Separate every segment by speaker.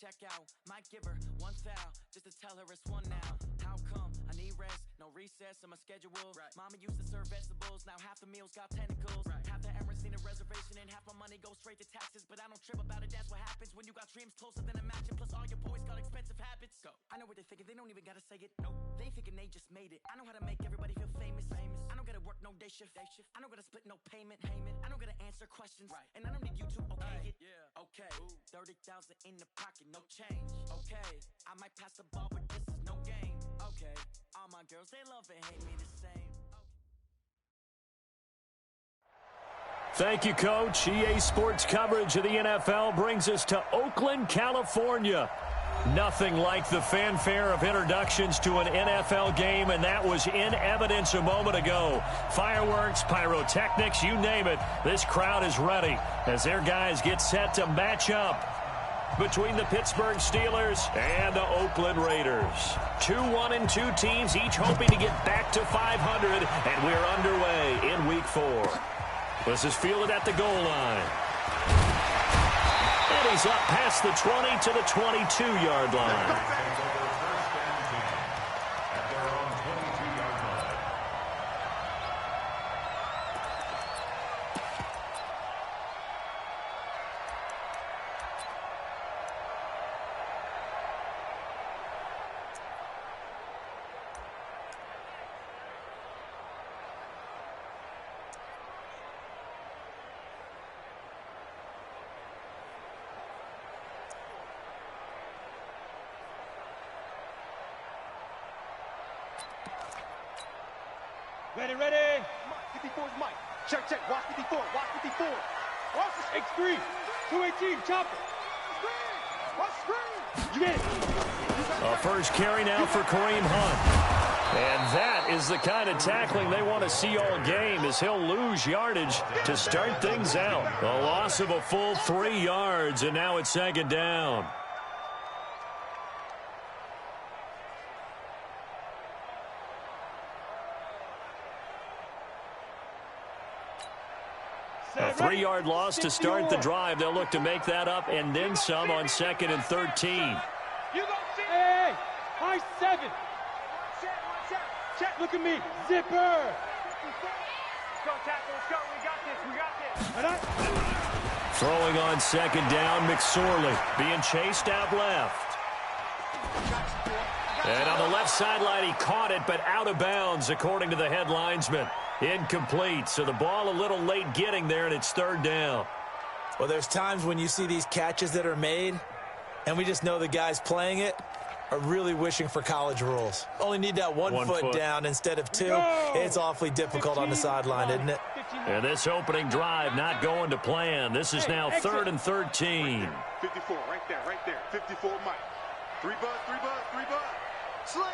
Speaker 1: check out. Might give her one foul just to tell her it's one now. How come I need rest? No recess on my schedule. Right. Mama used to serve vegetables, now half the meals got tentacles. Right. Half the errands need a reservation and half my money goes straight to taxes. But I don't trip about it, that's what happens when you got dreams closer than a mansion. Plus all your boys got expensive habits. Go. I know what they're thinking, they don't even gotta say it. Nope. They thinking they just made it. I know how to make everybody feel famous. I don't gotta work no day shift. I don't gotta split no payment. I don't gotta answer questions. Right. And I don't need you to okay it. Yeah. Okay. 30,000 in the pocket, no change. Okay. I might pass the ball, but this is no game. Okay. All my girls, they love and hate me the same.
Speaker 2: Thank you, Coach. EA Sports coverage of the NFL brings us to Oakland, California. Nothing like the fanfare of introductions to an NFL game, and that was in evidence a moment ago. Fireworks, pyrotechnics, you name it. This crowd is ready as their guys get set to match up between the Pittsburgh Steelers and the Oakland Raiders. 2-1-2 teams, each hoping to get back to 500, and we're underway in Week 4. This is fielded at the goal line. And he's up past the 20 to the 22-yard line.
Speaker 3: Ready, ready. Mike, 54 is Mike. Check, check. Watch 54. Watch 54. Watch the screen. 218. Chopper. Watch screen. You get it.
Speaker 2: A first carry now for Kareem Hunt. And that is the kind of tackling they want to see all game, as he'll lose yardage to start things out. A loss of a full 3 yards, and now it's second down. A 3-yard loss to start the drive. They'll look to make that up and then some on 2nd and 13.
Speaker 3: Hey, high 7. Check, look at me. Zipper. Let's go, tackle. Let's go. We got this.
Speaker 2: Throwing on 2nd down, McSorley being chased out left. And on the left sideline, he caught it, but out of bounds, according to the head linesman. Incomplete, so the ball a little late getting there, and it's 3rd down.
Speaker 4: Well, there's times when you see these catches that are made, and we just know the guys playing it are really wishing for college rules. Only need that one foot down instead of 2. It's awfully difficult on the sideline, isn't it?
Speaker 2: And this opening drive not going to plan. This is now 3rd and 13.
Speaker 3: 54, right there. 54, Mike. 3 bud. Slam.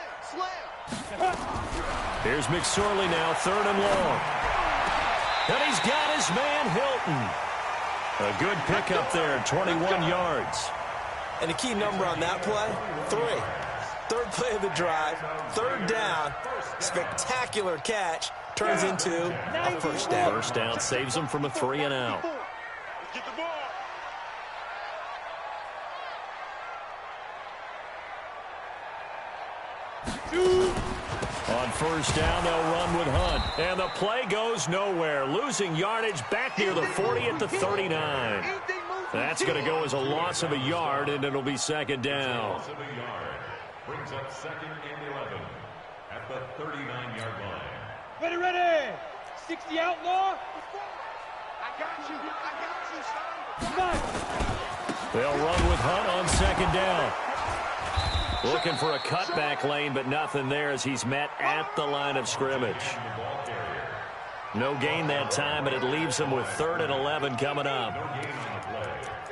Speaker 2: Here's McSorley now, 3rd and long. And he's got his man Hilton. A good pickup there, 21 yards.
Speaker 4: And the key number on that play, 3. 3rd play of the drive, 3rd down, spectacular catch, turns into a 1st down.
Speaker 2: 1st down saves him from a 3 and out.
Speaker 3: Get the ball.
Speaker 2: On 1st down, they'll run with Hunt. And the play goes nowhere. Losing yardage back near the 40 at the 39. That's going to go as a loss of a yard, and it'll be 2nd down.
Speaker 5: Brings up 2nd and 11 at the 39-yard line.
Speaker 3: Ready. 60 outlaw. I got you, son.
Speaker 2: They'll run with Hunt on 2nd down. Looking for a cutback lane, but nothing there as he's met at the line of scrimmage. No gain that time, but it leaves him with 3rd and 11 coming up.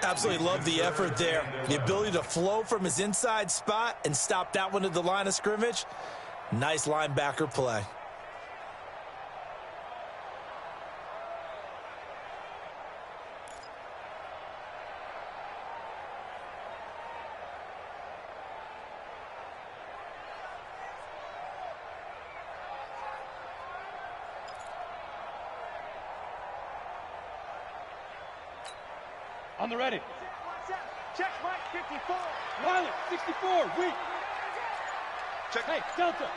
Speaker 4: Absolutely love the effort there. The ability to flow from his inside spot and stop that one at the line of scrimmage. Nice linebacker play.
Speaker 3: On the ready. Check Mike, 54. Wiley, 64, weak. Check. Hey, Delta.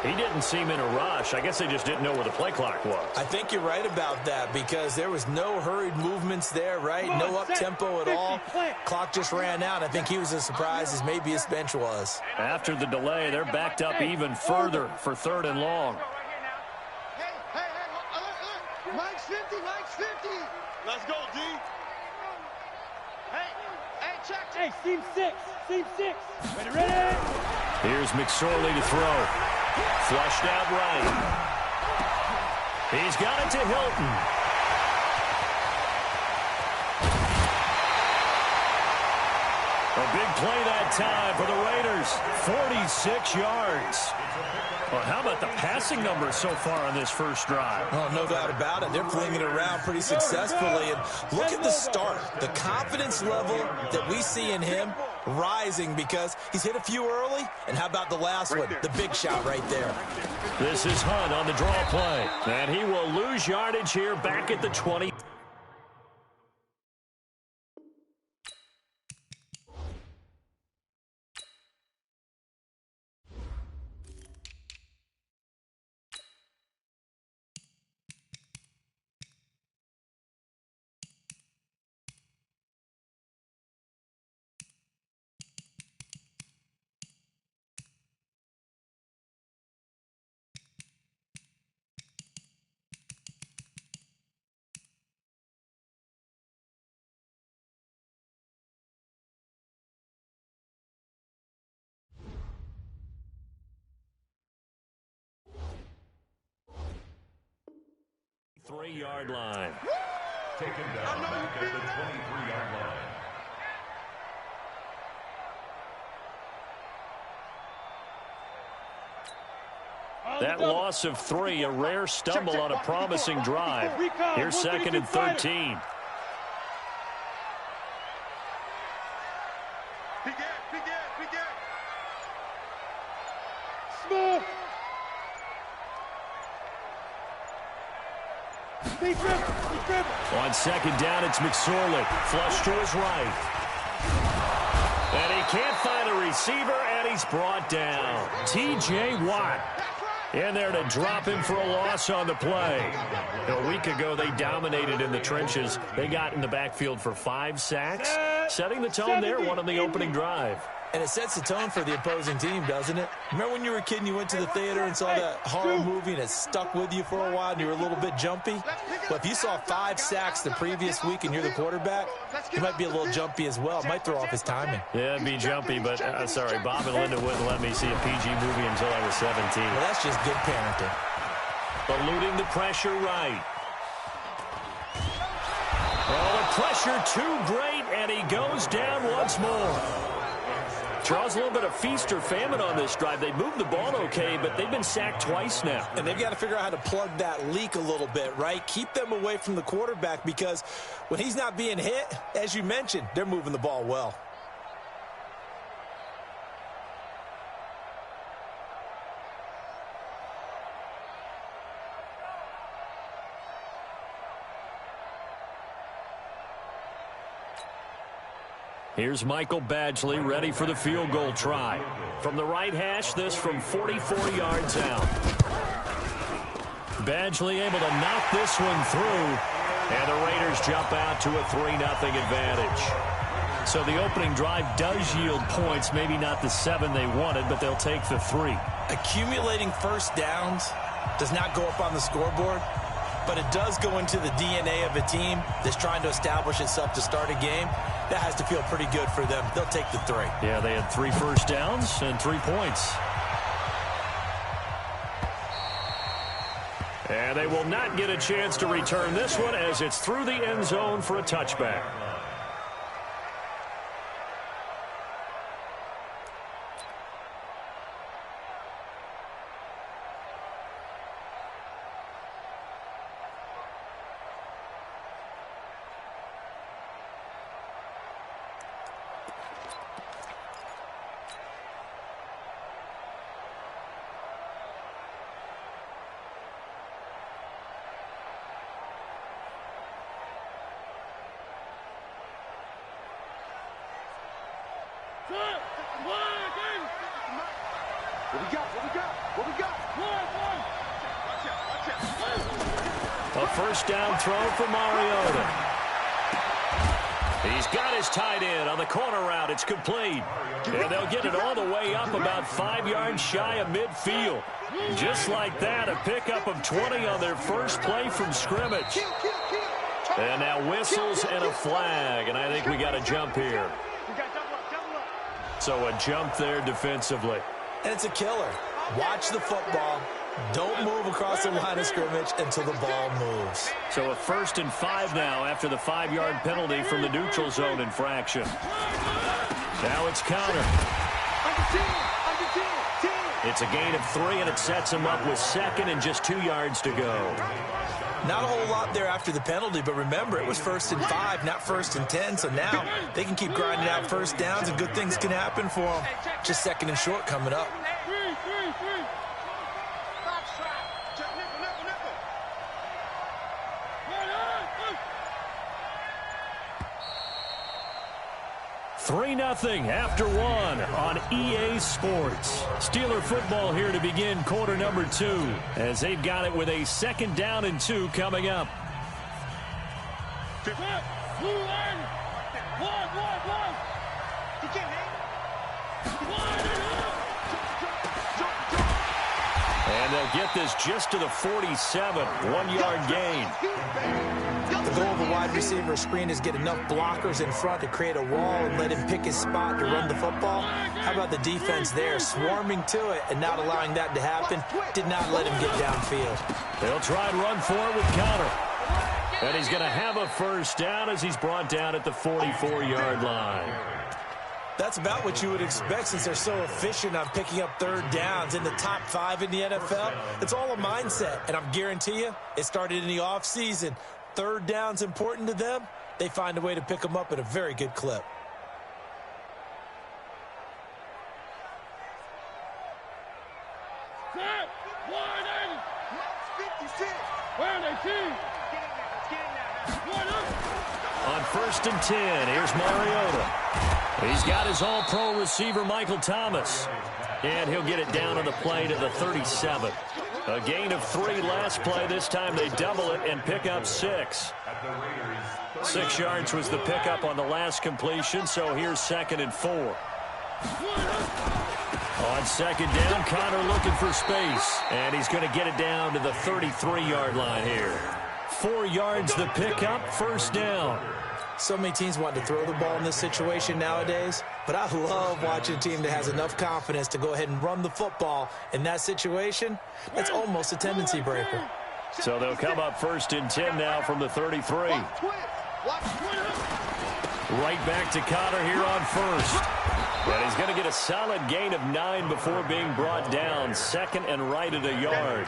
Speaker 2: He didn't seem in a rush. I guess they just didn't know where the play clock was.
Speaker 4: I think you're right about that because there was no hurried movements there, right? No up-tempo at all. Clock just ran out. I think he was as surprised as maybe his bench was.
Speaker 2: After the delay, they're backed up even further for 3rd and long.
Speaker 3: Hey, look. Mike's 50, Mike's 50. Let's go, D. Hey, check. Hey, seam 6. Ready.
Speaker 2: Here's McSorley to throw. Flushed out right. He's got it to Hilton. A big play that time for the Raiders. 46 yards. Well, how about the passing numbers so far on this first drive?
Speaker 4: Oh, no doubt about it. They're flinging it around pretty successfully. And look at the start. The confidence level that we see in him rising because he's hit a few early. And how about the last one? The big shot right there.
Speaker 2: This is Hunt on the draw play. And he will lose yardage here back at the 20. Three-yard line.
Speaker 5: Taken down back at the 23-yard line.
Speaker 2: That loss of 3, a rare stumble on a promising drive. Here's 2nd and 13.
Speaker 3: Begin. Small.
Speaker 2: On 2nd down, it's McSorley. Flush to his right. And he can't find a receiver, and he's brought down. T.J. Watt in there to drop him for a loss on the play. A week ago, they dominated in the trenches. They got in the backfield for 5 sacks, setting the tone there, one on the opening drive.
Speaker 4: And it sets the tone for the opposing team, doesn't it? Remember when you were a kid and you went to the theater and saw that horror movie and it stuck with you for a while and you were a little bit jumpy? Well, if you saw 5 sacks the previous week and you're the quarterback, you might be a little jumpy as well. It might throw off his timing.
Speaker 2: Yeah, it'd be jumpy, but sorry, Bob and Linda wouldn't let me see a PG movie until I was 17.
Speaker 4: Well, that's just good parenting.
Speaker 2: Eluding the pressure right. Oh, the pressure too great, and he goes down once more. Draws a little bit of feast or famine on this drive. They moved the ball okay, but they've been sacked twice now.
Speaker 4: And they've got to figure out how to plug that leak a little bit, right? Keep them away from the quarterback because when he's not being hit, as you mentioned, they're moving the ball well.
Speaker 2: Here's Michael Badgley ready for the field goal try. From the right hash, this from 44 yards out. Badgley able to knock this one through, and the Raiders jump out to a 3-0 advantage. So the opening drive does yield points, maybe not the 7 they wanted, but they'll take the 3.
Speaker 4: Accumulating first downs does not go up on the scoreboard, but it does go into the DNA of a team that's trying to establish itself to start a game. That has to feel pretty good for them. They'll take the 3.
Speaker 2: Yeah, they had 3 first downs and 3 points. And they will not get a chance to return this one as it's through the end zone for a touchback.
Speaker 3: What we got? What we got? What we got? Watch out.
Speaker 2: A first down throw for Mariota. He's got his tight end on the corner route. It's complete. And they'll get it all the way up about 5 yards shy of midfield. Just like that, a pickup of 20 on their first play from scrimmage. And now whistles and a flag, and I think we got a jump here. So a jump there defensively.
Speaker 4: And it's a killer. Watch the football. Don't move across the line of scrimmage until the ball moves.
Speaker 2: So a 1st and 5 now after the 5-yard penalty from the neutral zone infraction. Now it's Conner. It's a gain of 3, and it sets him up with 2nd and just 2 yards to go.
Speaker 4: Not a whole lot there after the penalty, but remember, it was 1st and 5, not 1st and 10. So now they can keep grinding out first downs, and good things can happen for them. Just 2nd and short coming up.
Speaker 2: Three 3-0 after 1 on EA Sports. Steeler football here to begin quarter number 2 as they've got it with a 2nd down and 2 coming up. And they'll get this just to the 47, 1-yard gain.
Speaker 4: The goal of a wide receiver screen is get enough blockers in front to create a wall and let him pick his spot to run the football. How about the defense there, swarming to it and not allowing that to happen? Did not let him get downfield.
Speaker 2: They'll try and run for it with Conner. And he's going to have a first down as he's brought down at the 44-yard line.
Speaker 4: That's about what you would expect since they're so efficient on picking up 3rd downs in the top 5 in the NFL. It's all a mindset, and I'm guarantee you it started in the offseason. 3rd down's important to them. They find a way to pick them up at a very good clip.
Speaker 2: On 1st and 10, here's Mariota. He's got his all-pro receiver, Michael Thomas. And he'll get it down on the play to the 37. A gain of 3 last play. This time they double it and pick up 6. 6 yards was the pickup on the last completion, so here's 2nd and 4. On 2nd down, Conner looking for space. And he's going to get it down to the 33-yard line here. 4 yards the pickup, 1st down.
Speaker 4: So many teams want to throw the ball in this situation nowadays, but I love watching a team that has enough confidence to go ahead and run the football in that situation. That's almost a tendency breaker.
Speaker 2: So they'll come up 1st and 10 now from the 33. Right back to Conner here on 1st. And he's going to get a solid gain of 9 before being brought down. 2nd and right at a yard.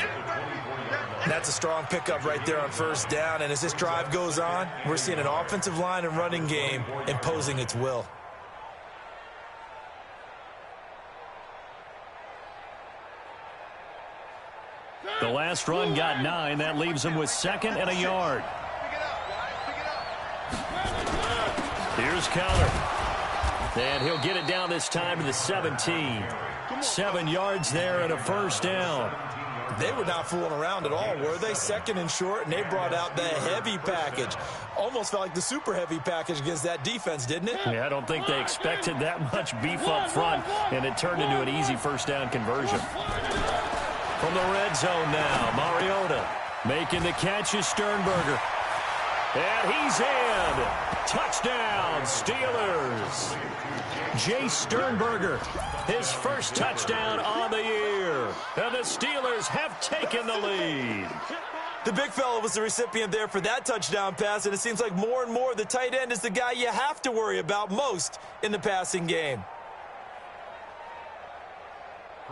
Speaker 4: That's a strong pickup right there on 1st down. And as this drive goes on, we're seeing an offensive line and running game imposing its will.
Speaker 2: The last run got 9. That leaves him with 2nd and a yard. Here's Conner. And he'll get it down this time to the 17. 7 yards there and a 1st down.
Speaker 4: They were not fooling around at all, were they? 2nd and short, and they brought out the heavy package. Almost felt like the super heavy package against that defense, didn't it?
Speaker 2: Yeah, I don't think they expected that much beef up front, and it turned into an easy 1st down conversion. From the red zone now, Mariota making the catch is Sternberger. And he's in. Touchdown, Steelers. Jay Sternberger, his first touchdown on the year. And the Steelers have taken the lead.
Speaker 4: The big fella was the recipient there for that touchdown pass, and it seems like more and more the tight end is the guy you have to worry about most in the passing game.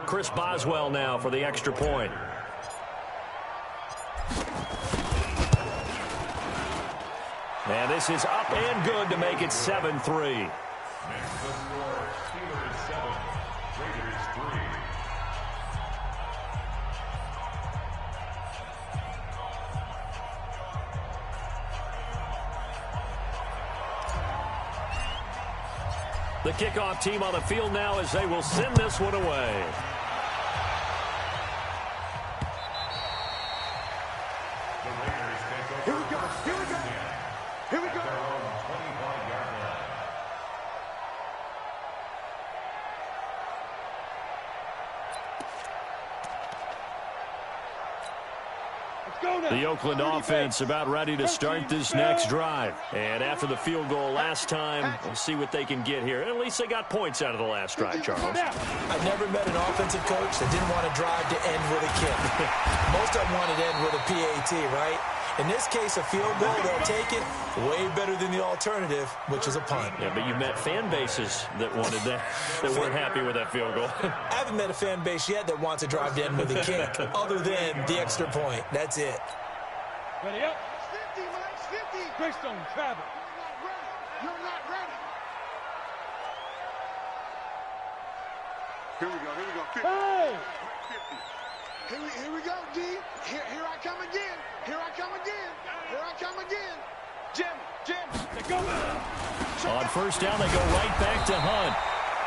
Speaker 2: Chris Boswell now for the extra point. And this is up and good to make it 7-3. The kickoff team on the field now as they will send this one away. The Oakland offense about ready to start this next drive. And after the field goal last time, we'll see what they can get here. At least they got points out of the last drive, Charles.
Speaker 4: I've never met an offensive coach that didn't want to drive to end with a kick. Most of them wanted to end with a PAT, right? In this case, a field goal, they'll take it way better than the alternative, which is a punt.
Speaker 2: Yeah, but you met fan bases that wanted that, that weren't happy with that field goal.
Speaker 4: I haven't met a fan base yet that wants to drive to end with a kick, other than the extra point. That's it.
Speaker 3: Ready up. 50, Mike, 50. Greystone, travel. You're not ready. Here we go, 50. Hey! 50. Here we go, D. Here I come again. Here I come again. Here I come again. Jim, they go.
Speaker 2: On first down, they go right back to Hunt.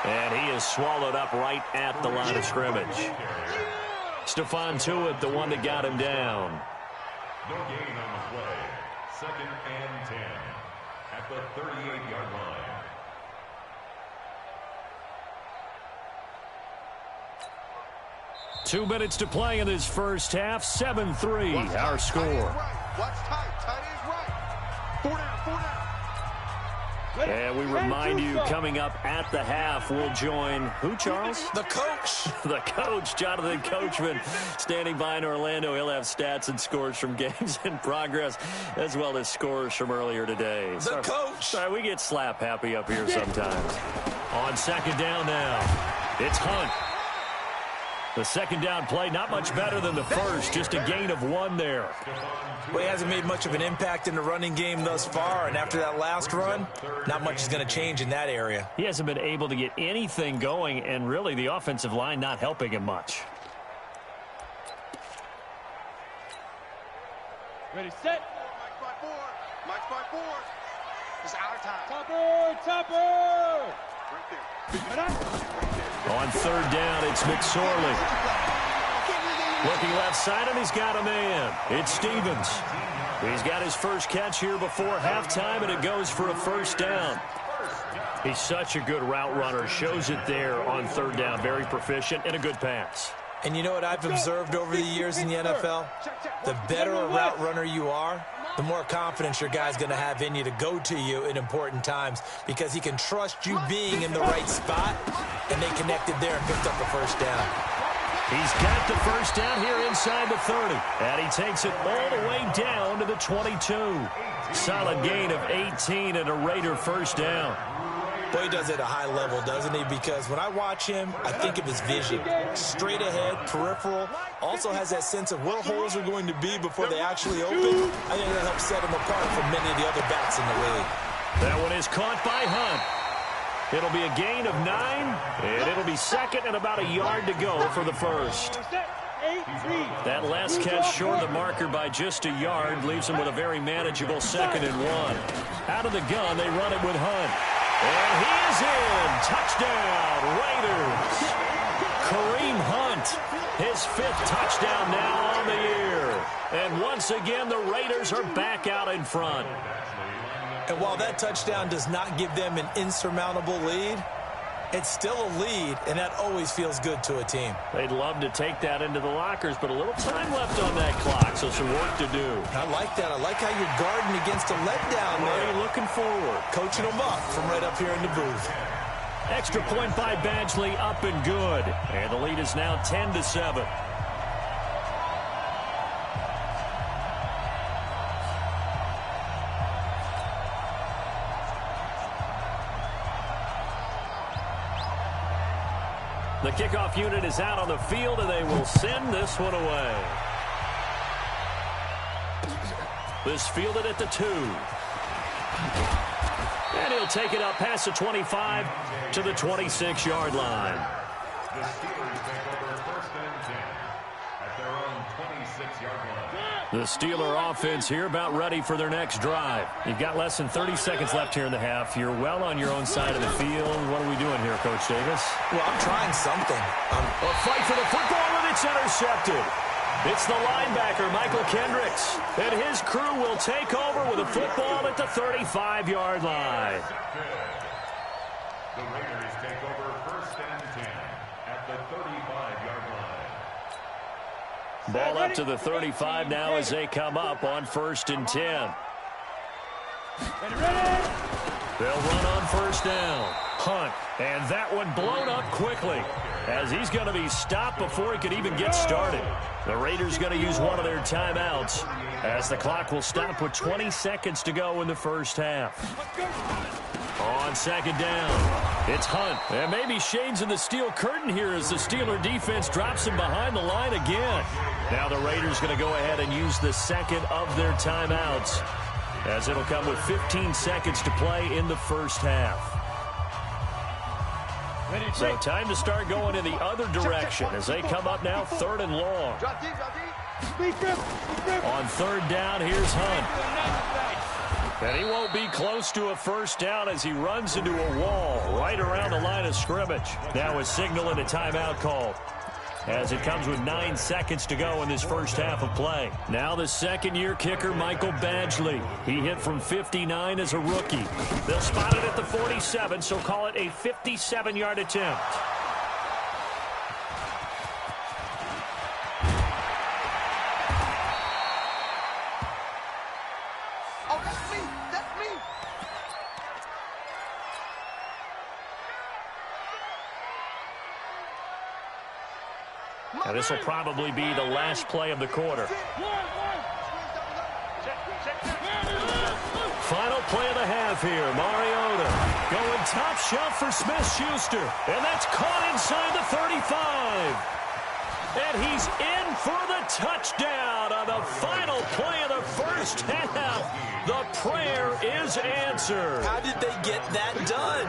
Speaker 2: And he is swallowed up right at the line of scrimmage. Stephon Tuitt, the one that got him down.
Speaker 5: No gain on the play. 2nd and 10 at the 38-yard line.
Speaker 2: Two minutes to play in this first half. 7-3, our score.
Speaker 3: What's tight? Tight is right. 4 down.
Speaker 2: And we remind you, coming up at the half, we'll join who, Charles?
Speaker 4: The coach.
Speaker 2: The coach, Jonathan Coachman, standing by in Orlando. He'll have stats and scores from games in progress, as well as scores from earlier today.
Speaker 4: The coach.
Speaker 2: Sorry, we get slap happy up here sometimes. On second down now, it's Hunt. The second down play, not much better than the first, just a gain of 1 there.
Speaker 4: Well, he hasn't made much of an impact in the running game thus far, and after that last run, not much is going to change in that area.
Speaker 2: He hasn't been able to get anything going, and really the offensive line not helping him much.
Speaker 3: Ready, set. Mike's by 4. It's our time. Topper. Right there.
Speaker 2: On third down, it's McSorley. Looking left side, and he's got a man. It's Stevens. He's got his first catch here before halftime, and it goes for a first down. He's such a good route runner. Shows it there on third down. Very proficient and a good pass.
Speaker 4: And you know what I've observed over the years in the NFL? The better a route runner you are, the more confidence your guy's going to have in you to go to you in important times, because he can trust you being in the right spot, and they connected there and picked up a first down.
Speaker 2: He's got the first down here inside the 30, and he takes it all the way down to the 22. Solid gain of 18 and a Raider first down.
Speaker 4: Boy, he does it at a high level, doesn't he? Because when I watch him, I think of his vision. Straight ahead, peripheral. Also has that sense of where holes are going to be before they actually open. I think that helps set him apart from many of the other backs in the league.
Speaker 2: That one is caught by Hunt. It'll be a gain of 9, and it'll be second and about a yard to go for the first. That last catch short of the marker by just a yard leaves him with a very manageable 2nd and 1. Out of the gun, they run it with Hunt. And he is in. Touchdown, Raiders. Kareem Hunt, his 5th touchdown now on the year. And once again, the Raiders are back out in front.
Speaker 4: And while that touchdown does not give them an insurmountable lead, it's still a lead, and that always feels good to a team.
Speaker 2: They'd love to take that into the lockers, but a little time left on that clock, so some work to do.
Speaker 4: I like that. I like how you're guarding against a letdown there.
Speaker 2: You're looking forward.
Speaker 4: Coaching them up from right up here in the booth.
Speaker 2: Extra point by Badgley, up and good. And the lead is now 10-7. The kickoff unit is out on the field, and they will send this one away. This fielded at the 2. And he'll take it up past the 25 to the 26-yard line.
Speaker 5: The Steelers take over 1st and 10 at their own 26-yard line.
Speaker 2: The Steeler offense here about ready for their next drive. You've got less than 30 seconds left here in the half. You're well on your own side of the field. What are we doing here, Coach Davis?
Speaker 4: Well, I'm trying something.
Speaker 2: A fight for the football, and it's intercepted. It's the linebacker, Michael Kendricks, and his crew will take over with a football at the 35-yard line.
Speaker 5: The Raiders take over 1st and 10 at the 35-yard line.
Speaker 2: Ball up to the 35 now as they come up on 1st and 10. They'll run on 1st down. Hunt, and that one blown up quickly as he's going to be stopped before he could even get started. The Raiders going to use one of their timeouts as the clock will stop with 20 seconds to go in the first half. On 2nd down, it's Hunt. And maybe shades in the steel curtain here as the Steeler defense drops him behind the line again. Now the Raiders going to go ahead and use the second of their timeouts as it'll come with 15 seconds to play in the first half. So time to start going in the other direction as they come up now 3rd and long. On 3rd down, here's Hunt. And he won't be close to a first down as he runs into a wall right around the line of scrimmage. Now a signal and a timeout call as it comes with 9 seconds to go in this first half of play. Now the second-year kicker, Michael Badgley. He hit from 59 as a rookie. They'll spot it at the 47, so call it a 57-yard attempt. Now this will probably be the last play of the quarter. Final play of the half here. Mariota going top shelf for Smith-Schuster. And that's caught inside the 35. And he's in for the touchdown on the final play of the first half. The prayer is answered.
Speaker 4: How did they get that done?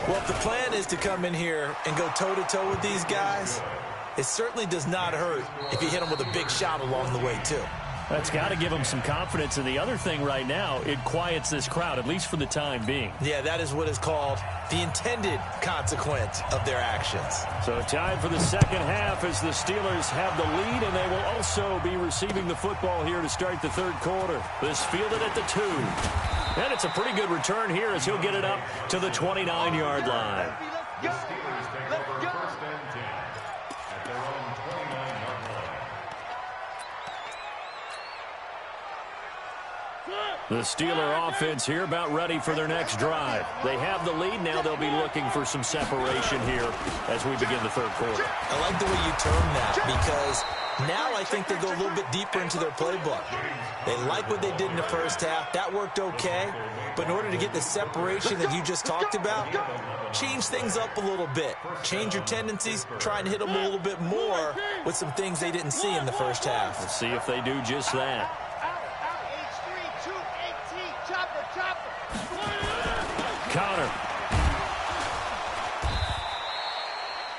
Speaker 4: Well, if the plan is to come in here and go toe-to-toe with these guys, it certainly does not hurt if you hit them with a big shot along the way, too.
Speaker 2: That's got to give them some confidence. And the other thing right now, it quiets this crowd, at least for the time being.
Speaker 4: Yeah, that is what is called the intended consequence of their actions.
Speaker 2: So time for the second half as the Steelers have the lead, and they will also be receiving the football here to start the third quarter. This fielded at the 2. And it's a pretty good return here as he'll get it up to the 29-yard line.
Speaker 5: The Steelers take over 1st and 10 at their own 29-yard line.
Speaker 2: The Steeler offense here about ready for their next drive. They have the lead. Now they'll be looking for some separation here as we begin the third quarter.
Speaker 4: I like the way you term that because now I think they go a little bit deeper into their playbook. They like what they did in the first half. That worked okay. But in order to get the separation that you just talked about, change things up a little bit. Change your tendencies. Try and hit them a little bit more with some things they didn't see in the first half.
Speaker 2: Let's see if they do just that. Counter.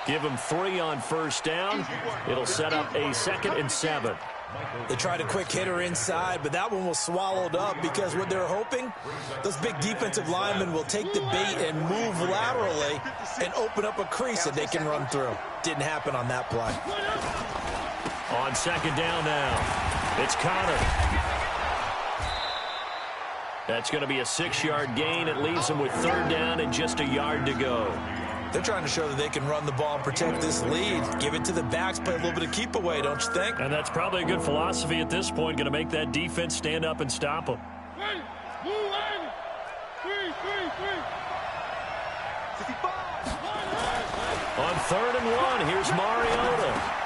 Speaker 2: Give him 3 on first down. It'll set up a 2nd and 7.
Speaker 4: They tried a quick hitter inside, but that one was swallowed up because what they're hoping, those big defensive linemen will take the bait and move laterally and open up a crease that they can run through. Didn't happen on that play.
Speaker 2: On 2nd down now, it's Connor. That's going to be a 6-yard gain. It leaves them with 3rd down and just a yard to go.
Speaker 4: They're trying to show that they can run the ball and protect this lead. Give it to the backs, play a little bit of keep away, don't you think?
Speaker 2: And that's probably a good philosophy at this point, going to make that defense stand up and stop them. On 3rd and 1, here's Mariota.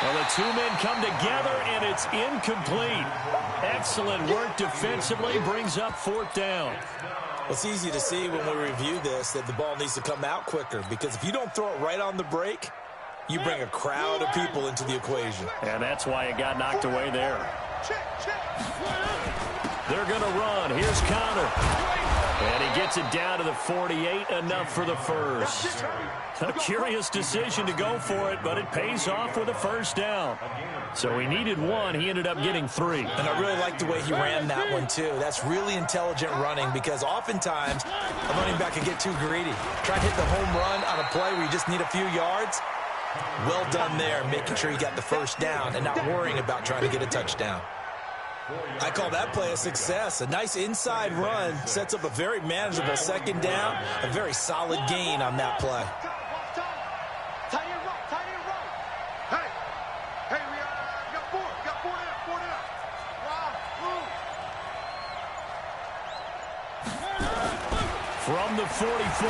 Speaker 2: Well, the 2 men come together, and it's incomplete. Excellent work defensively, brings up 4th down.
Speaker 4: Well, it's easy to see when we review this that the ball needs to come out quicker because if you don't throw it right on the break, you bring a crowd of people into the equation.
Speaker 2: And that's why it got knocked away there. They're going to run. Here's Connor. And he gets it down to the 48, enough for the first. A curious decision to go for it, but it pays off with a first down. So he needed 1. He ended up getting 3.
Speaker 4: And I really like the way he ran that one, too. That's really intelligent running because oftentimes a running back can get too greedy. Try to hit the home run on a play where you just need a few yards. Well done there, making sure you got the first down and not worrying about trying to get a touchdown. I call that play a success. A nice inside run sets up a very manageable 2nd down. A very solid gain on that play.
Speaker 2: from the 44.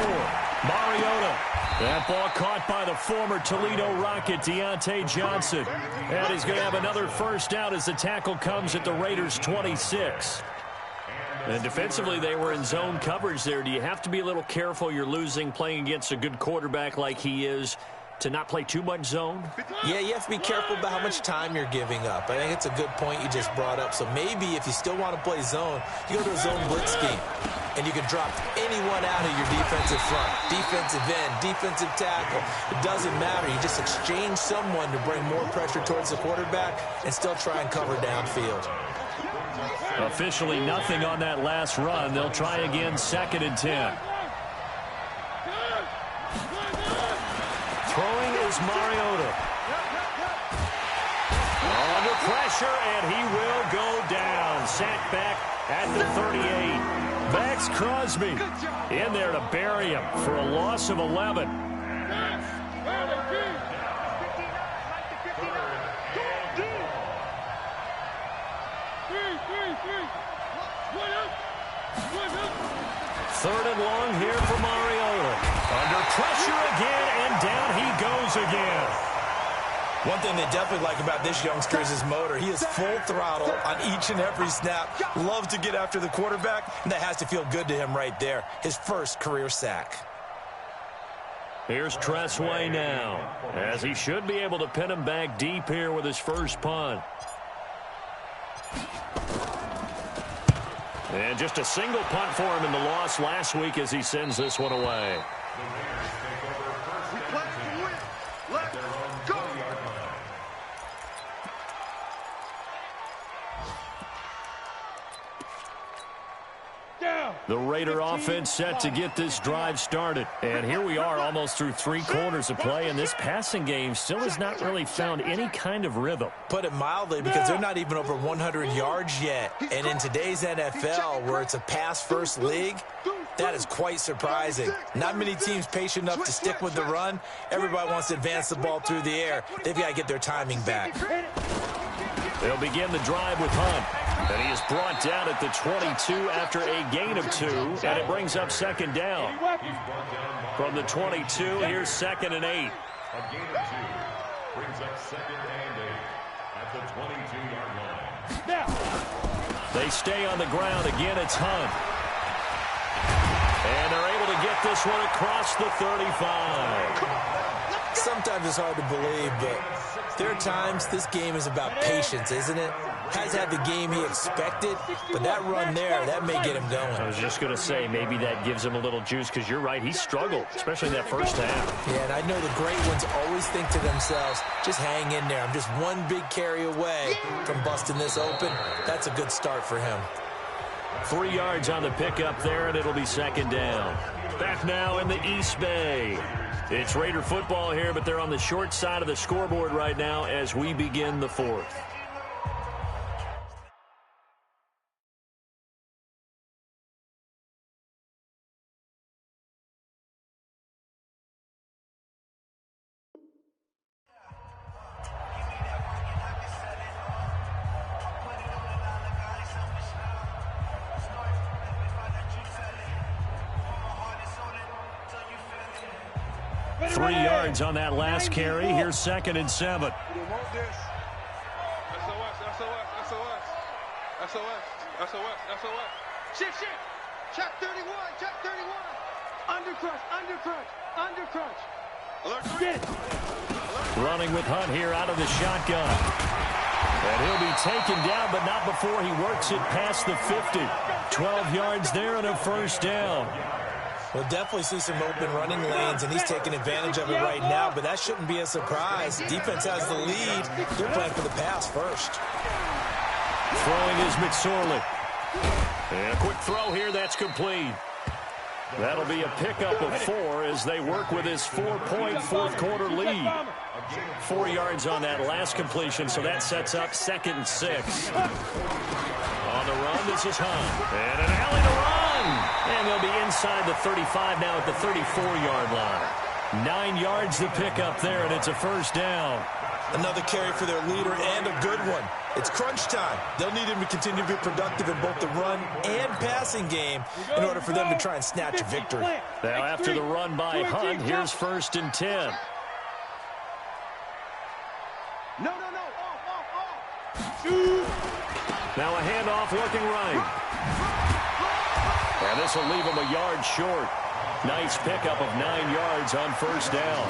Speaker 2: Mariota. That ball caught by the former Toledo Rocket, Deontay Johnson. And he's going to have another first down as the tackle comes at the Raiders' 26. And defensively, they were in zone coverage there. Do you have to be a little careful? You're losing playing against a good quarterback like he is to not play too much zone?
Speaker 4: Yeah, you have to be careful about how much time you're giving up. I think it's a good point you just brought up. So maybe if you still want to play zone, you go to a zone blitz scheme. And you can drop anyone out of your defensive front, defensive end, defensive tackle. It doesn't matter. You just exchange someone to bring more pressure towards the quarterback and still try and cover downfield.
Speaker 2: Officially nothing on that last run. They'll try again, 2nd and 10. Throwing is Mariota. Under pressure, and he will go down. Sacked back at the 38. Max Crosby in there to bury him for a loss of 11. Third and long here for Mariota. Under pressure again, and down he goes again.
Speaker 4: One thing they definitely like about this youngster is his motor. He is full throttle on each and every snap. Loves to get after the quarterback, and that has to feel good to him right there. His first career sack.
Speaker 2: Here's Tressway now, as he should be able to pin him back deep here with his first punt. And just a single punt for him in the loss last week as he sends this one away. The Raider offense set to get this drive started. And here we are almost through 3 quarters of play, and this passing game still has not really found any kind of rhythm.
Speaker 4: Put it mildly, because they're not even over 100 yards yet. And in today's NFL, where it's a pass-first league, that is quite surprising. Not many teams patient enough to stick with the run. Everybody wants to advance the ball through the air. They've got to get their timing back.
Speaker 2: They'll begin the drive with Hunt. And he is brought down at the 22 after a gain of 2, and it brings up 2nd down. From the 22, here's 2nd and 8.
Speaker 5: A gain of 2 brings up 2nd and 8 at the 22-yard line.
Speaker 2: They stay on the ground. Again, it's Hunt. And they're able to get this one across the 35.
Speaker 4: Sometimes it's hard to believe, but there are times this game is about patience, isn't it? Has had the game he expected, but that run there, that may get him going.
Speaker 2: I was just going to say, maybe that gives him a little juice, because you're right, he struggled, especially in that first half.
Speaker 4: Yeah, and I know the great ones always think to themselves, just hang in there. I'm just one big carry away from busting this open. That's a good start for him.
Speaker 2: 3 yards on the pickup there, and it'll be 2nd down. Back now in the East Bay. It's Raider football here, but they're on the short side of the scoreboard right now as we begin the 4th. Three yards on that last carry. Here's 2nd and 7.
Speaker 3: SOS, Shift. Check 31. Undercrunch. Alert 3.
Speaker 2: Running with Hunt here out of the shotgun. And he'll be taken down, but not before he works it past the 50. 12 yards there and a first down.
Speaker 4: We'll definitely see some open running lanes, and he's taking advantage of it right now, but that shouldn't be a surprise. Defense has the lead. They're playing for the pass first.
Speaker 2: Throwing is McSorley. And a quick throw here, that's complete. That'll be a pickup of 4 as they work with his 4-point fourth-quarter lead. 4 yards on that last completion, so that sets up 2nd and 6. On the run, this is Hunt. And an alley to run. And they'll be inside the 35 now at the 34-yard line. 9 yards to pick up there, and it's a first down.
Speaker 4: Another carry for their leader and a good one. It's crunch time. They'll need him to continue to be productive in both the run and passing game in order for them to try and snatch a victory.
Speaker 2: Now after the run by Hunt, here's 1st and 10.
Speaker 3: No. Off. Shoot.
Speaker 2: Now a handoff looking right. And this will leave him a yard short. Nice pickup of 9 yards on 1st down.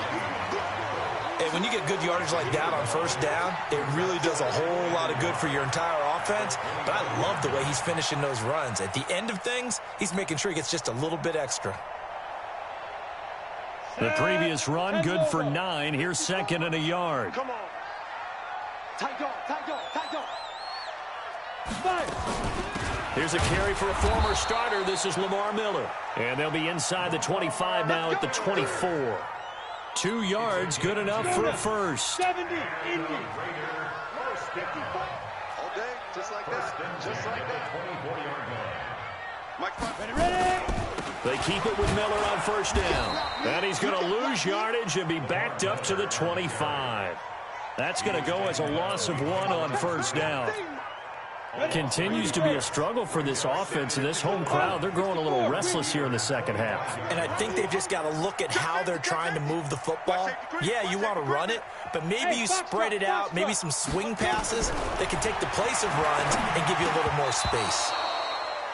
Speaker 4: And when you get good yardage like that on 1st down, it really does a whole lot of good for your entire offense. But I love the way he's finishing those runs. At the end of things, he's making sure he gets just a little bit extra.
Speaker 2: The previous run, good for 9. Here's 2nd and a yard.
Speaker 3: Come on. Tight dog. Fire.
Speaker 2: Here's a carry for a former starter. This is Lamar Miller. And they'll be inside the 25 now at the 24. 2 yards, good enough for a first.
Speaker 3: 70, Indy.
Speaker 6: All day, just like that. Just like that.
Speaker 5: 24-yard line.
Speaker 3: Ready.
Speaker 2: They keep it with Miller on 1st down. And he's going to lose yardage and be backed up to the 25. That's going to go as a loss of 1 on 1st down. Continues to be a struggle for this offense and this home crowd. They're growing a little restless here in the second half.
Speaker 4: And I think they've just got to look at how they're trying to move the football. Yeah, you want to run it, but maybe you spread it out, maybe some swing passes that can take the place of runs and give you a little more space.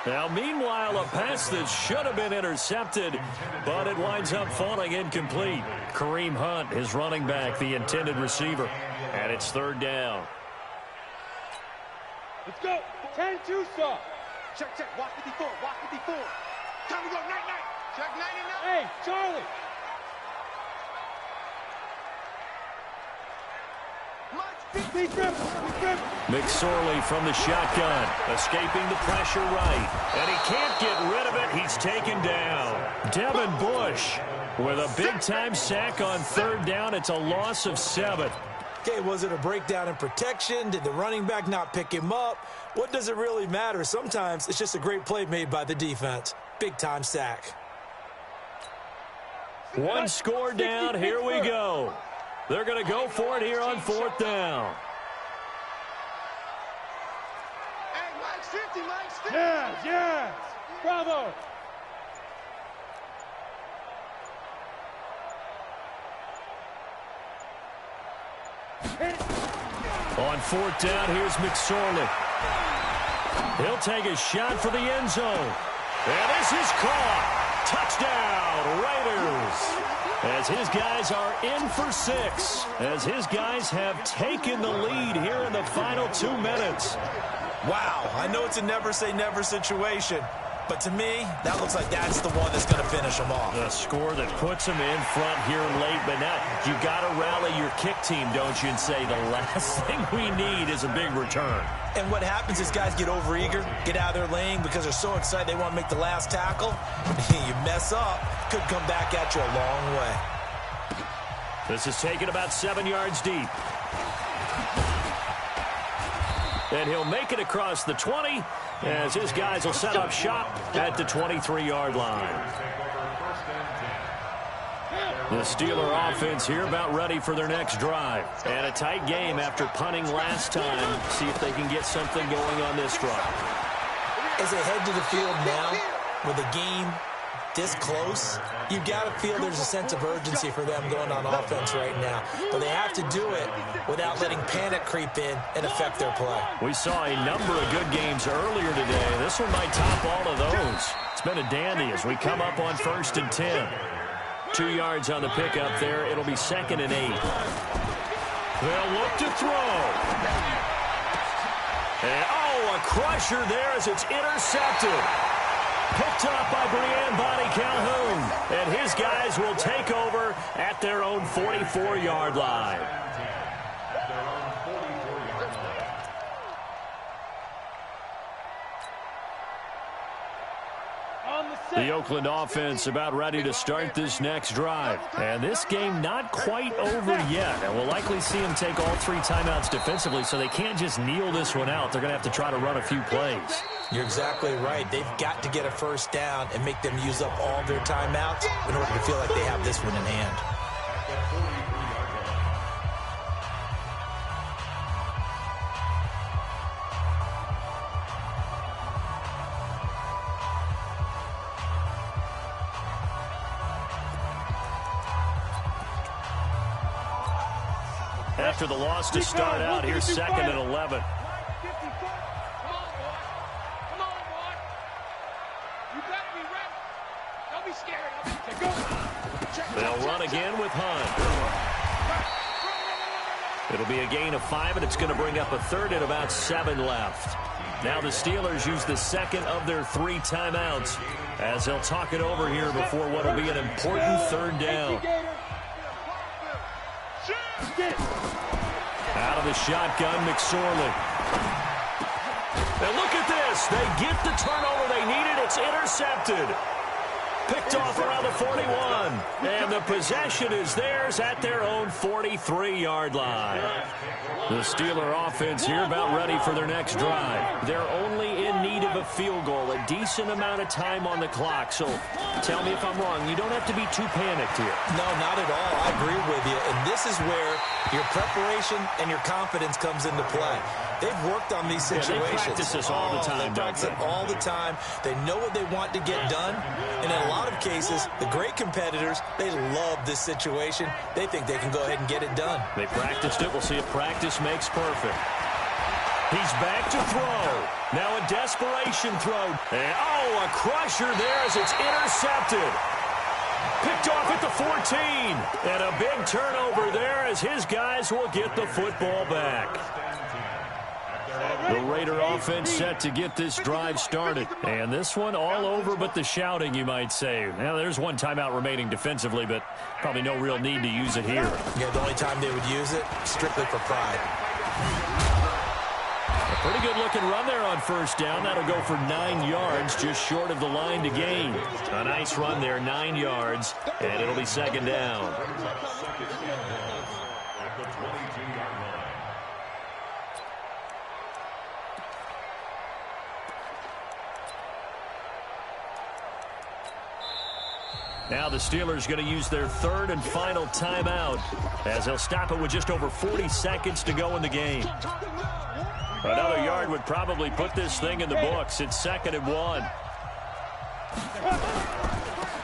Speaker 2: Now, meanwhile, a pass that should have been intercepted, but it winds up falling incomplete. Kareem Hunt, his running back, the intended receiver. And it's 3rd down.
Speaker 3: Let's go. 10-2 stop. Check. Watch 54. Time to go. Night. Check 99. Hey, Charlie.
Speaker 2: McSorley from the shotgun, escaping the pressure right. And he can't get rid of it. He's taken down. Devin Bush with a big-time sack on 3rd down. It's a loss of 7.
Speaker 4: Okay, was it a breakdown in protection? Did the running back not pick him up? What does it really matter? Sometimes it's just a great play made by the defense. Big-time sack.
Speaker 2: 1 score down. Here we go. They're going to go for it here on 4th down.
Speaker 6: Hey, Mike's 50.
Speaker 3: Yes. Bravo.
Speaker 2: On 4th down, here's McSorley. He'll take a shot for the end zone. And this is caught. Touchdown, Raiders. As his guys are in for 6. As his guys have taken the lead here in the final 2 minutes.
Speaker 4: Wow, I know it's a never-say-never situation, but to me, that looks like that's the one that's going to finish them off.
Speaker 2: A score that puts them in front here late, but now you got to rally your kick team, don't you, and say the last thing we need is a big return.
Speaker 4: And what happens is guys get overeager, get out of their lane because they're so excited they want to make the last tackle. You mess up, could come back at you a long way.
Speaker 2: This is taken about 7 yards deep. And he'll make it across the 20 as his guys will set up shop at the 23-yard line. The Steeler offense here about ready for their next drive. And a tight game after punting last time. See if they can get something going on this drive.
Speaker 4: As they head to the field now, with the game this close, you got to feel there's a sense of urgency for them going on offense right now. But they have to do it without letting panic creep in and affect their play.
Speaker 2: We saw a number of good games earlier today. This one might top all of those. It's been a dandy as we come up on 1st and 10. 2 yards on the pickup there. It'll be 2nd and 8. They'll look to throw. And, a crusher there as it's intercepted. Picked up by Brian Bonnie Calhoun. And his guys will take over at their own 44-yard line. The Oakland offense about ready to start this next drive. And this game not quite over yet. And we'll likely see them take all 3 timeouts defensively, so they can't just kneel this one out. They're going to have to try to run a few plays.
Speaker 4: You're exactly right. They've got to get a first down and make them use up all their timeouts in order to feel like they have this one in hand.
Speaker 2: After the loss to start out, here's 2nd and 11. They'll run again with Hunt. It'll be a gain of 5, and it's going to bring up a 3rd and about 7 left. Now the Steelers use the 2nd of their 3 timeouts as they'll talk it over here before what will be an important 3rd down. Out of the shotgun, McSorley. Now look at this. They get the turnover they needed. It's intercepted. Picked off around the 41. And the possession is theirs at their own 43-yard line. The Steeler offense here about ready for their next drive. They're only in need of a field goal, a decent amount of time on the clock. So tell me if I'm wrong. You don't have to be too panicked here.
Speaker 4: No, not at all. I agree with you. And this is where your preparation and your confidence comes into play. They've worked on these situations.
Speaker 2: They practice this all the time.
Speaker 4: They practice it all the time. They know what they want to get done. And in a lot of cases, the great competitors, they love this situation. They think they can go ahead and get it done.
Speaker 2: They practiced it. We'll see if practice makes perfect. He's back to throw. Now a desperation throw. And, a crusher there as it's intercepted. Picked off at the 14. And a big turnover there as his guys will get the football back. The Raider offense set to get this drive started. And this one all over but the shouting, you might say. Now, there's one timeout remaining defensively, but probably no real need to use it here.
Speaker 4: Yeah, the only time they would use it, strictly for pride.
Speaker 2: A pretty good-looking run there on 1st down. That'll go for 9 yards, just short of the line to gain. A nice run there, 9 yards, and it'll be 2nd down. Now the Steelers going to use their 3rd and final timeout as they'll stop it with just over 40 seconds to go in the game. Another yard would probably put this thing in the books. It's 2nd and 1.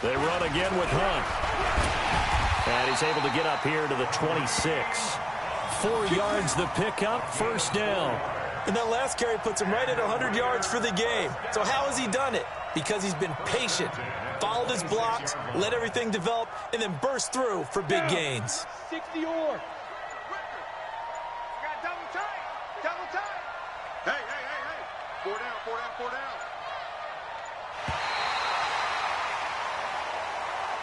Speaker 2: They run again with Hunt. And he's able to get up here to the 26. 4 yards the pickup, 1st down.
Speaker 4: And that last carry puts him right at 100 yards for the game. So how has he done it? Because he's been patient, followed his blocks, let everything develop, and then burst through for big gains.
Speaker 3: 60 or. Got double time. Double time.
Speaker 6: Hey. 4 down.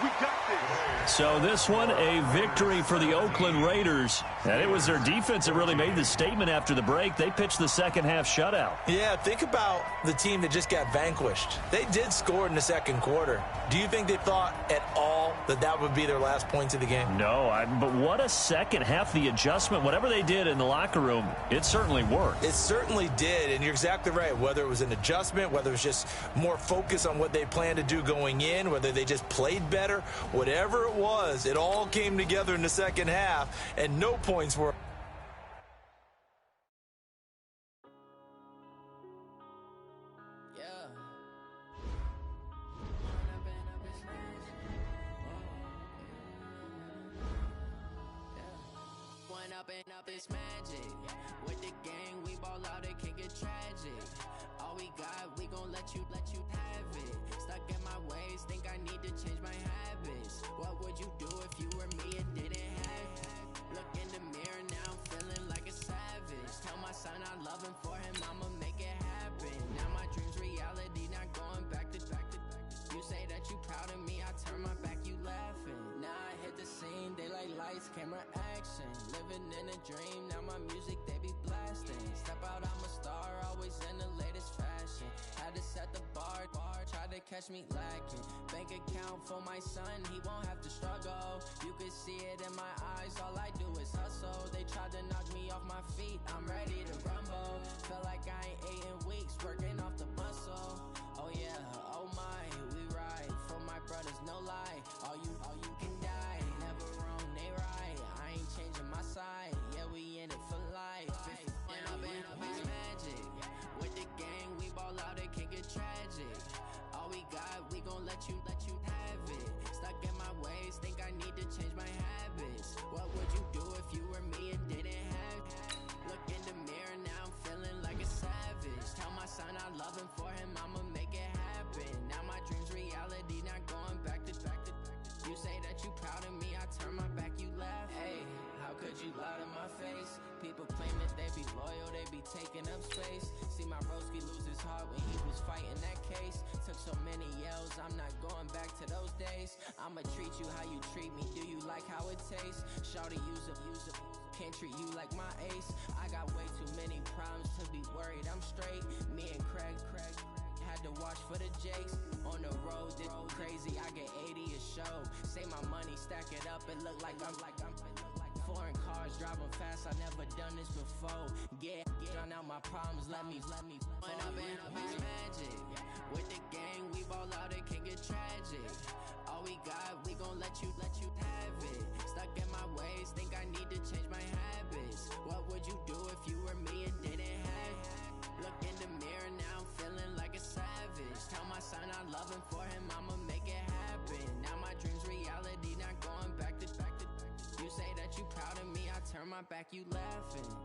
Speaker 6: We got this.
Speaker 2: So this one, a victory for the Oakland Raiders. And it was their defense that really made the statement after the break. They pitched the second-half shutout.
Speaker 4: Yeah, think about the team that just got vanquished. They did score in the 2nd quarter. Do you think they thought at all that that would be their last points of the game?
Speaker 2: No, but what a second half. The adjustment, whatever they did in the locker room, it certainly worked.
Speaker 4: It certainly did, and you're exactly right. Whether it was an adjustment, whether it was just more focus on what they planned to do going in, whether they just played better, whatever it was, it all came together in the 2nd half, and no points were.
Speaker 7: Up this magic with the gang, we ball out, it can get tragic. All we got, we gon' let you have it. Stuck in my ways, think I need to change my habits. What would you do if you were me and didn't have it? Look in the mirror now, I'm feeling like a savage. Tell my son I love him, for him I'ma make it happen. Now my dreams reality, not going back to. You say that you proud of me, I turn my back, you laughing. Now I hit the scene, daylight lights, camera action. Living in a dream, now my music they be blasting. Step out, I'm a star, always in the latest fashion. Had to set the bar, try to catch me lacking. Bank account for my son, he won't have to struggle. You can see it in my eyes, all I do is hustle. They tried to knock me off my feet, I'm ready to rumble. Feel like I ain't ate in weeks, working off the muscle. Oh yeah, oh my, we ride for my brothers, no lie. All you can die, never wrong, they right. I ain't changing my side, yeah, we in it for life. And up it's magic. With the gang, we ball out, it can get tragic. All we got, we gon' let you have it. Stuck in my ways, think I need to change my habits. What would you do if you were me and didn't they be taking up space. See my broski lose his heart when he was fighting that case. Took so many yells, I'm not going back to those days. I'ma treat you how you treat me, do you like how it tastes? Shawty use up, can't treat you like my ace. I got way too many problems to be worried, I'm straight. Me and Craig had to watch for the Jakes. On the road, this crazy, I get 80 a show. Say my money, stack it up, it look like I'm foreign cars, driving fast, I never done this before. Get drown out my problems, let me When up it's magic. With the gang, we ball out, it can get tragic. All we got, we gon' let you have it. Stuck in my ways, think I need to change my habits. What would you do if you were me and didn't have it? Look in the mirror, now I'm feeling like a savage. Tell my son I love him, for him I'ma make it happen. Now my dream's reality, not going back to. You say that you proud of me, I turn my back, you laughing.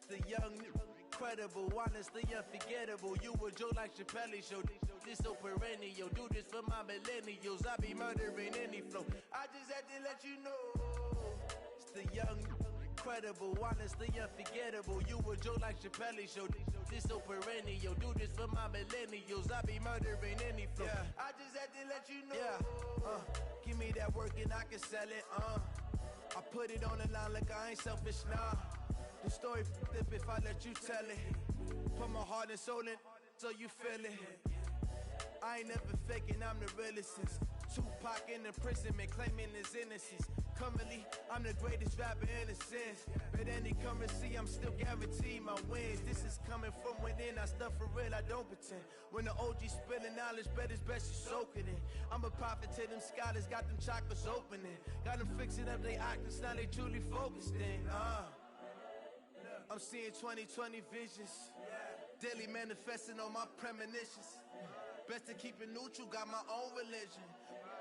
Speaker 8: The young, incredible, honestly unforgettable. You a Joe like Chappelle show. This so perennial. Do this for my millennials. I be murdering any flow. I just had to let you know. It's the young, incredible, honestly unforgettable. You a Joe like Chappelle show. This so perennial. Do this for my millennials. I be murdering any flow. Yeah. I just had to let you know. Yeah. Give me that work and I can sell it. I put it on the line like I ain't selfish, nah. The story f***ed up if I let you tell it. Put my heart and soul in so you feel it. I ain't never faking, I'm the realest since Tupac in imprisonment, claiming his innocence. Currently, I'm the greatest rapper in a sense. But any currency, I'm still guaranteed my wins. This is coming from within, I stuff for real, I don't pretend. When the OG spilling knowledge, bet it's best you soak it in. I'm a prophet to them scholars, got them chakras opening. Got them fixing up they octaves, now they truly focused in. I'm seeing 2020 visions. Daily manifesting on my premonitions. Best to keep it neutral, got my own religion.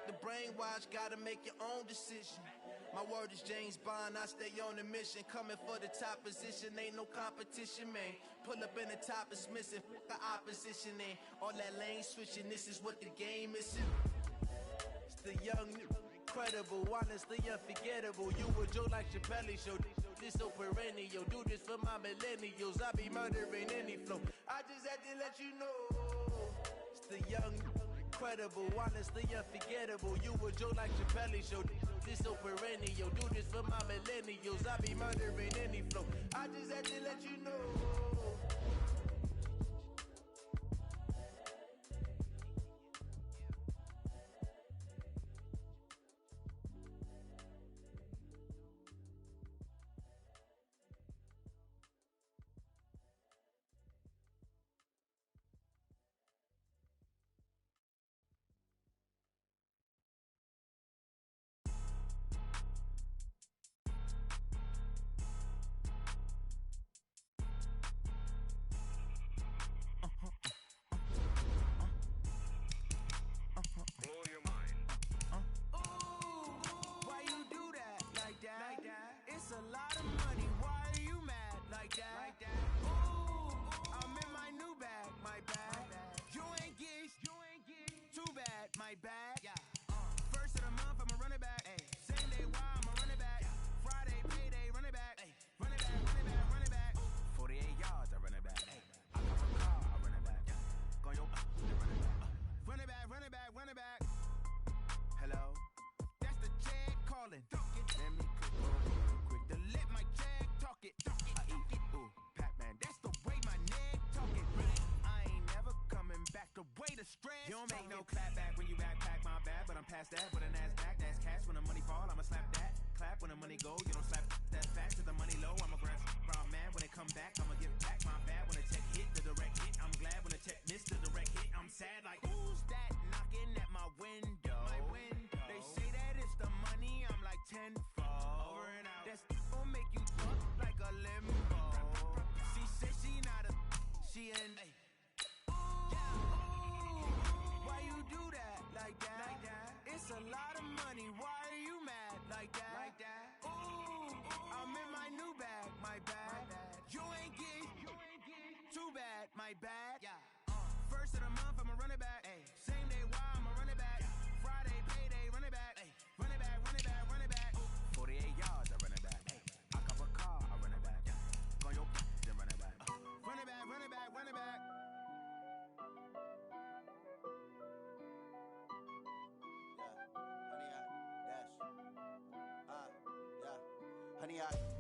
Speaker 8: The brainwash, gotta make your own decision. My word is James Bond, I stay on a mission. Coming for the top position, ain't no competition, man. Pull up in the top, it's missing, the opposition ain't. All that lane switching, this is what the game is. It's the young, incredible, honestly unforgettable. You a Joe like Chappelle show. This so perennial. Do this for my millennials. I be murdering any flow. I just had to let you know. It's the young, incredible, honestly unforgettable. You a Joe like Chappelle show. This so perennial. Do this for my millennials. I be murdering any flow. I just had to let you know. My bad. Yeah. First of the month, I'ma run it back. Ay. Same day, why I'ma run it back. Yeah. Friday, payday, run it back. Ay. Run it back, run it back, run it back. 48 yards, I run it back. Ay. I got my car, I run it back. Yeah. Go yo, run it back. Run it back, run it back, run it back. Hello, that's the jag calling. Let me quick to let my jag talk it. I eat it, ooh, Pac-Man. That's the way my neck talking. I ain't never coming back. The way the stress. You don't make no clap back when you backpack my bag, but I'm past that with a NASDAQ. That's cash when the money fall, I'ma slap that. Clap when the money go, you don't slap that fast to the money low. I'ma grab brown man when it come back. I'ma give back my bad when the tech hit the direct hit. I'm glad when the tech missed the direct hit. I'm sad like who's that knocking at my window? My window. They say that it's the money. I'm like tenfold. Over and out. That's gon' make you fuck like a limbo. See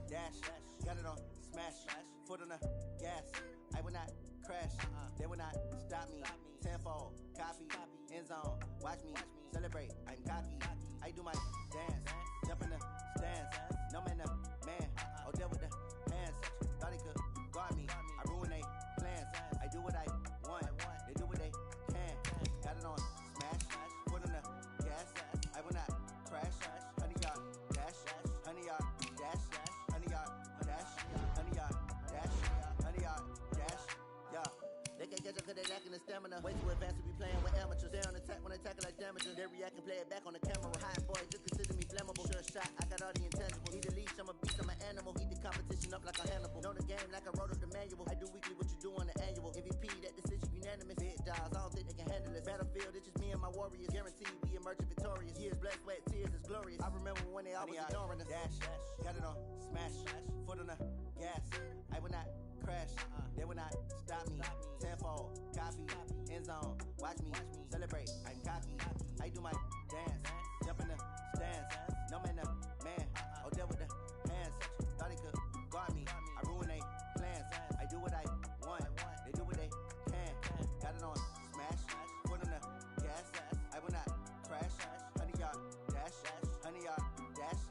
Speaker 8: dash. Got it on smash, foot on the gas. I will not crash, they will not stop me. Tenfold, copy, end zone, watch me celebrate. I'm cocky, I do my dance, jump in the stands. No man, man, oh there with the hands. Thought he could guard me, I ruin they plans. I do what I want, they do what they can. Got it on smash, foot on the gas. I will not crash, 100 yard dash, 100 yard dash, 100 yard dash, 100 yard dash, 100 yard dash. Yeah, they can't catch up cause they lacking the stamina. Way too advanced to be playing with amateurs. They on attack when they tackle like damages. They react and play it back on the camera. High boy, just consider me flammable. Sure shot, I got all the intangibles. Need a leash, I'm a beast, I'm an animal. Eat the competition up like a Hannibal. Know the game like I wrote up the manual. I do weekly what you do on the annual. MVP, that decision unanimous. Big dogs, I don't think they can handle it. Battlefield, it's just me and my warriors. Guaranteed we emerge victorious. Years, blood, sweat, tears is glorious. I remember when they always ignoring us. Dash, got it on smash, foot on the gas. I will not crash, they will not stop me. Tenfold, copy, end zone, watch me celebrate. I'm cocky, I do my dance, jump in the stands. No man, man, oh there with the hands. Thought he could guard me, I ruin they plans. I do what I want, they do what they can. Got it on smash, foot on the gas. I will not crash, 100 yard dash, 100 yard dash,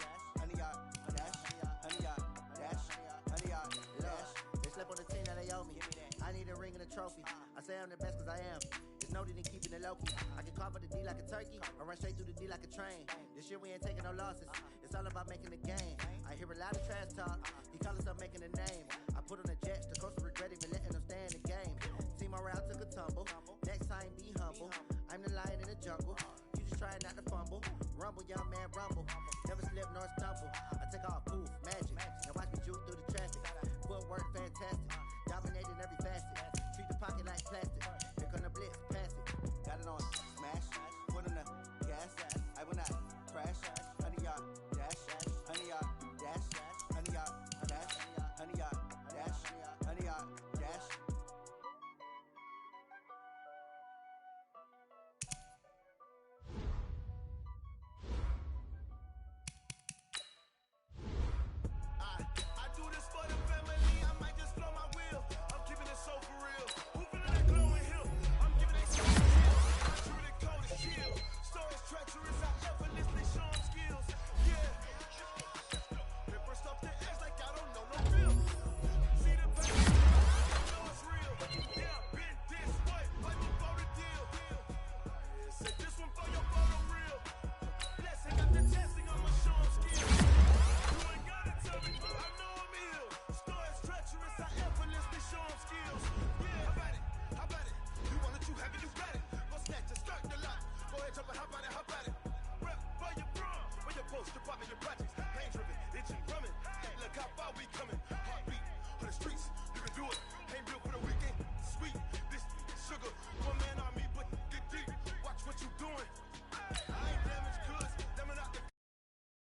Speaker 8: 100 yard dash, 100 yard dash, 100 yard dash. They slept on the team that they owe me. I need a ring and a trophy. I say I'm the best cause I am. It's noted in keeping it low key. I can carve up the D like a turkey, or run straight through the D like a train. This year we ain't taking no losses. It's all about making the game. I hear a lot of trash talk. He call himself making a name. I put on the Jets. The coach regret even letting them stay in the game. Team morale took a tumble. Next time be humble. I'm the lion in the jungle. You just try not to fumble. Rumble, young man, rumble. Never slip nor stumble. I take off, poof, magic. Now watch me juke through the traffic. Footwork fantastic. Dominating every facet. Treat the pocket like plastic. Here come the blitz, pass it. Got it on smash, foot on the gas. I will not crash, 100 yard dash, 100 yard dash, 100 yard dash, 100 yard dash, 100 yard dash. I do this for the family, I might just blow my wheel. I'm keeping it so for real. Hooping in that glowing hill. I'm giving it so for real. I drew the code to shield. Stories treacherous, I effortlessly show them skills. Yeah. They burst off the edge like I don't know no real. See the pain, I know it's real. Yeah, I've been this way, like before the deal. Say this one for your photo real. Blessing, got the testing, I'ma show them skills. You ain't gotta tell me, I know I'm ill. Stories treacherous, I effortlessly show them skills. Yeah, how about it? How about it? You want it, you have it, you got it. Go snatch it, start the lot. Go ahead, jump it, how about it? How about it? Rep for your bro, for your post, your pop, and your projects. Pain driven, itching, drumming. Look how far we coming. Heartbeat on the streets.